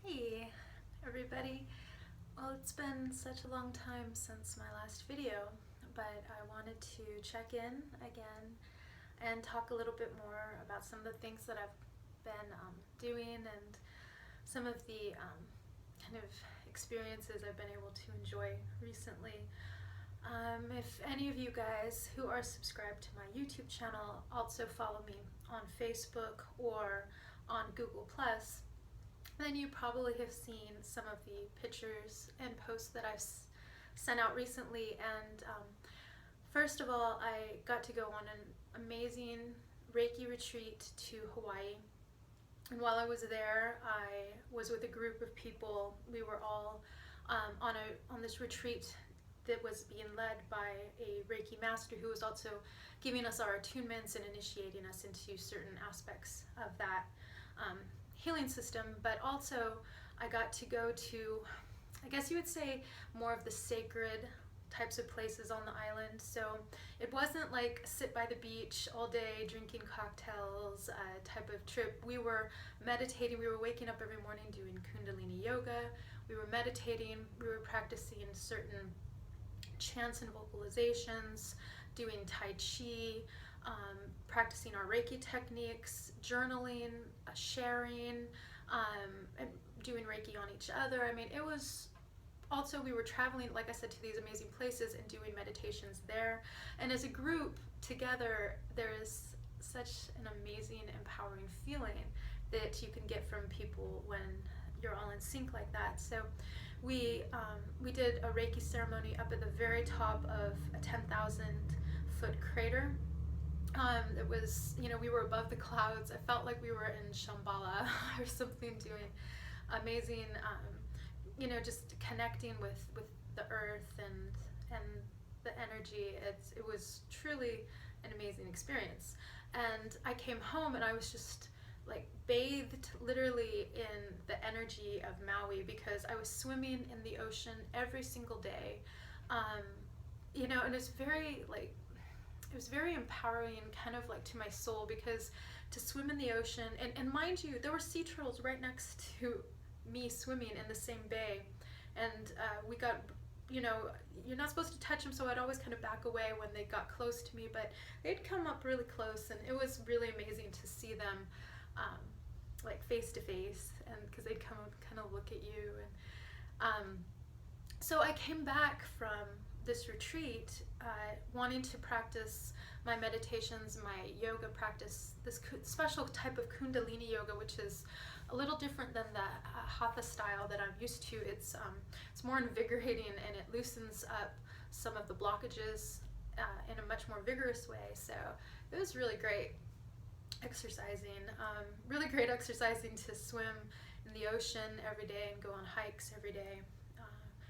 Hey everybody. Well, it's been such a long time since my last video, but I wanted to check in again and talk a little bit more about some of the things that I've been doing and some of the kind of experiences I've been able to enjoy recently. If any of you guys who are subscribed to my YouTube channel also follow me on Facebook or on Google Plus, then you probably have seen some of the pictures and posts that I've sent out recently. And first of all, I got to go on an amazing Reiki retreat to Hawaii. And while I was there, I was with a group of people. We were all on this retreat that was being led by a Reiki master who was also giving us our attunements and initiating us into certain aspects of that healing system. But also I got to go to, I guess you would say, more of the sacred types of places on the island. So it wasn't like sit by the beach all day drinking cocktails type of trip. We were meditating. We were waking up every morning doing Kundalini yoga. We were meditating. We were practicing certain chants and vocalizations, doing Tai Chi, practicing our Reiki techniques, journaling, sharing, and doing Reiki on each other. I mean, it was also, we were traveling, like I said, to these amazing places and doing meditations there. And as a group together, there is such an amazing, empowering feeling that you can get from people when you're all in sync like that. So we did a Reiki ceremony up at the very top of a 10,000 foot crater. It was, we were above the clouds. I felt like we were in Shambhala or something, doing amazing, just connecting with the earth and the energy. It was truly an amazing experience. And I came home and I was just like bathed literally in the energy of Maui, because I was swimming in the ocean every single day. And it's very it was very empowering, kind of like to my soul, because to swim in the ocean, and mind you, there were sea turtles right next to me swimming in the same bay, and we got, you're not supposed to touch them, so I'd always kind of back away when they got close to me, but they'd come up really close, and it was really amazing to see them like face to face, and because they'd come and kind of look at you. And so I came back from this retreat wanting to practice my meditations, my yoga practice, this special type of Kundalini yoga, which is a little different than the Hatha style that I'm used to. It's more invigorating, and it loosens up some of the blockages in a much more vigorous way. So it was really great exercising, to swim in the ocean every day and go on hikes every day.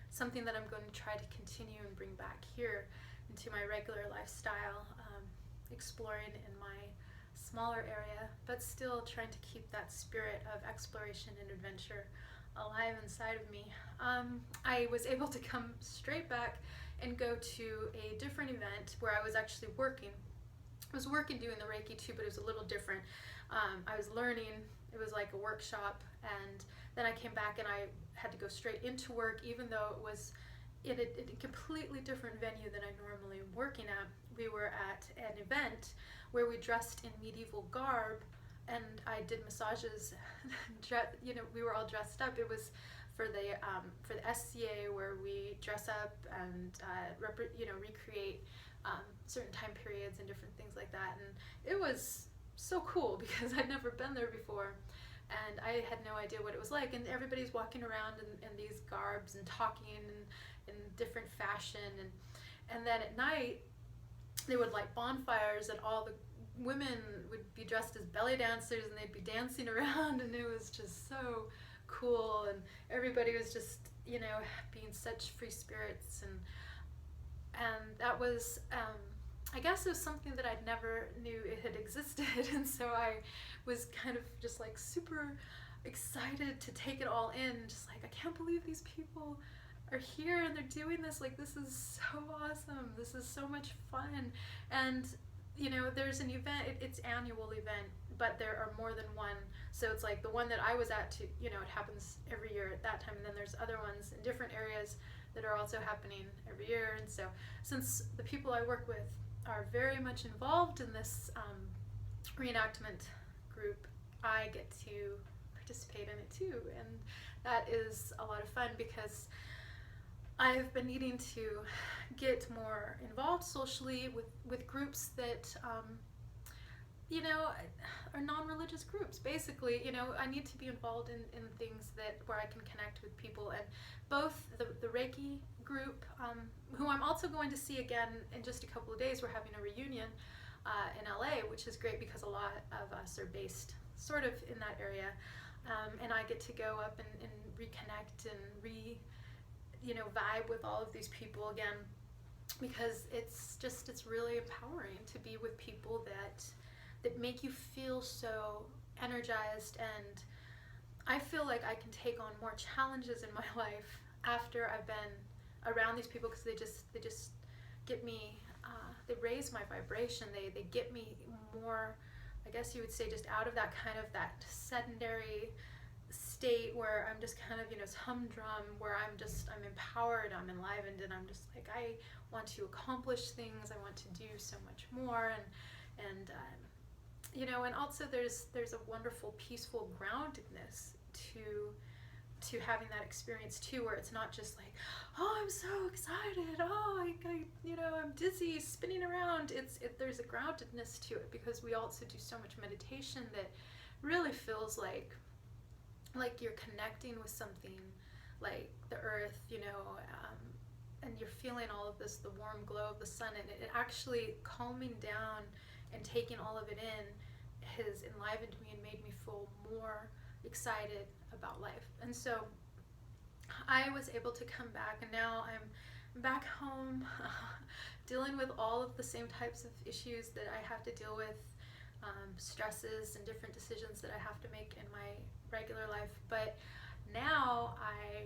Something that I'm going to try to continue and bring back here into my regular lifestyle, exploring in my smaller area, but still trying to keep that spirit of exploration and adventure alive inside of me. I was able to come straight back and go to a different event where I was actually working. I was working doing the Reiki too, but it was a little different. I was learning. It was like a workshop, and then I came back and I had to go straight into work, even though it was in a completely different venue than I normally am working at. We were at an event where we dressed in medieval garb, and I did massages. We were all dressed up. It was for the SCA, where we dress up and recreate certain time periods and different things like that. And it was so cool because I'd never been there before, and I had no idea what it was like. And everybody's walking around in these garbs and talking in different fashion. And then at night, they would light bonfires, and all the women would be dressed as belly dancers, and they'd be dancing around, and it was just so cool. And everybody was just, being such free spirits. And that was, I guess it was something that I never knew it had existed. And so I was kind of just like super excited to take it all in, just like, I can't believe these people are here and they're doing this. Like, this is so awesome. This is so much fun. And there's an event, it's annual event but there are more than one. So it's like the one that I was at, to, it happens every year at that time, and then there's other ones in different areas that are also happening every year. And so since the people I work with are very much involved in this reenactment group, I get to participate in it too, and that is a lot of fun because I've been needing to get more involved socially with groups that are non-religious groups. Basically, I need to be involved in things where I can connect with people. And both the Reiki group, who I'm also going to see again in just a couple of days, we're having a reunion in LA, which is great because a lot of us are based sort of in that area. And I get to go up and reconnect and vibe with all of these people again, because it's really empowering to be with people that make you feel so energized. And I feel like I can take on more challenges in my life after I've been around these people, because they just get me, they raise my vibration, they get me more, I guess you would say, just out of that kind of that sedentary state where I'm just kind of, it's humdrum, where I'm empowered, I'm enlivened, and I'm just like, I want to accomplish things, I want to do so much more. And also there's a wonderful peaceful groundedness to having that experience too, where it's not just like, oh, I'm so excited, oh, I'm dizzy, spinning around. There's a groundedness to it, because we also do so much meditation that really feels like you're connecting with something like the earth, and you're feeling all of this, the warm glow of the sun, and it actually calming down and taking all of it in has enlivened me and made me feel more excited about life. And so I was able to come back, and now I'm back home dealing with all of the same types of issues that I have to deal with, stresses and different decisions that I have to make in my regular life. But now I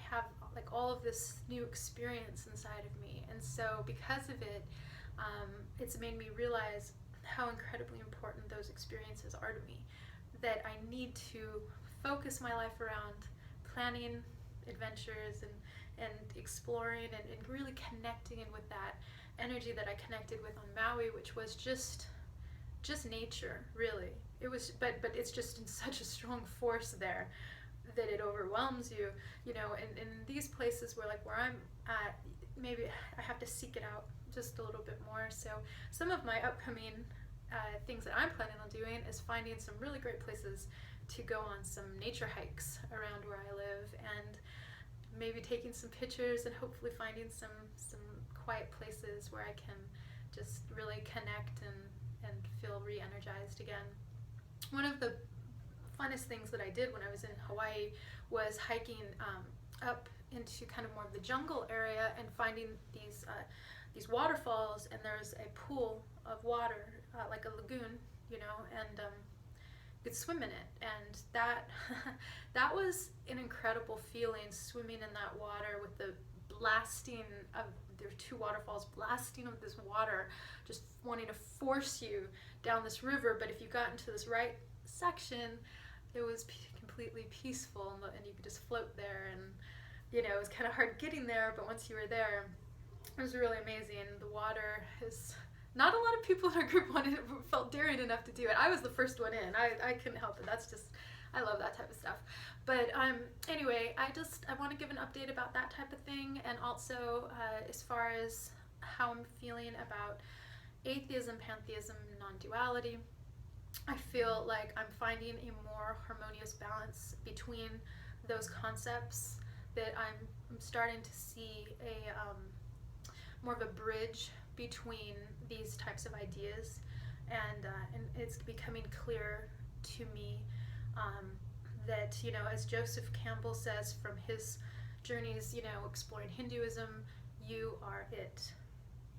have like all of this new experience inside of me, and so because of it, it's made me realize how incredibly important those experiences are to me, that I need to focus my life around planning adventures and exploring and really connecting in with that energy that I connected with on Maui, which was just nature, really. It was, but it's just in such a strong force there that it overwhelms you, in these places where I'm at, maybe I have to seek it out just a little bit more. So some of my upcoming things that I'm planning on doing is finding some really great places to go on some nature hikes around where I live, and maybe taking some pictures, and hopefully finding some quiet places where I can just really connect and feel re-energized again. One of the funnest things that I did when I was in Hawaii was hiking up into kind of more of the jungle area and finding these waterfalls, and there's a pool of water, like a lagoon, and you could swim in it, and that was an incredible feeling, swimming in that water with the blasting of, there were two waterfalls blasting of this water, just wanting to force you down this river. But if you got into this right section, it was completely peaceful, and you could just float there, and it was kind of hard getting there, but once you were there, it was really amazing. The water is, not a lot of people in our group felt daring enough to do it. I was the first one in. I couldn't help it. That's just, I love that type of stuff. But anyway, I want to give an update about that type of thing, and also as far as how I'm feeling about atheism, pantheism, non-duality. I feel like I'm finding a more harmonious balance between those concepts, that I'm starting to see more of a bridge between these types of ideas, and it's becoming clear to me that, as Joseph Campbell says from his journeys, exploring Hinduism, you are it.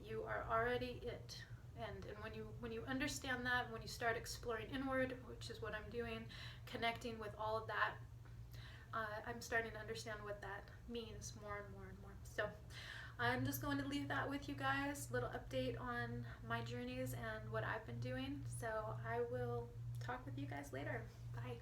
You are already it. And when you understand that, when you start exploring inward, which is what I'm doing, connecting with all of that, I'm starting to understand what that means more and more and more. So I'm just going to leave that with you guys, little update on my journeys and what I've been doing. So I will talk with you guys later. Bye.